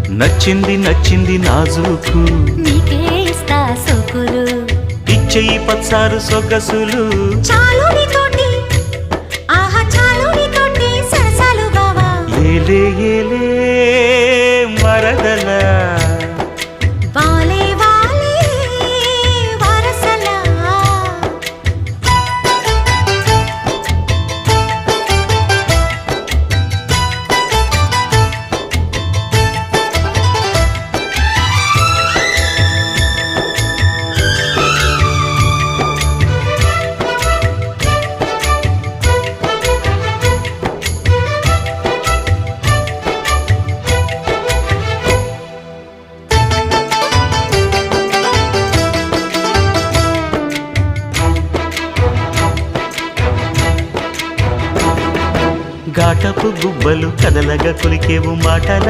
నచ్చింది నచ్చింది నాజూకు నీకే ఇస్తా సోకులు ఇచ్చేయి పచ్చారు సొగసులు చాలు నీతోటి ఆహా చాలు నీతోటి సరసాలు బావా ఏలే ఏలే మరదల వాలే వాలే వరసలా ఘాటపు గుబ్బలు కదలగా కొలికేవు మాటల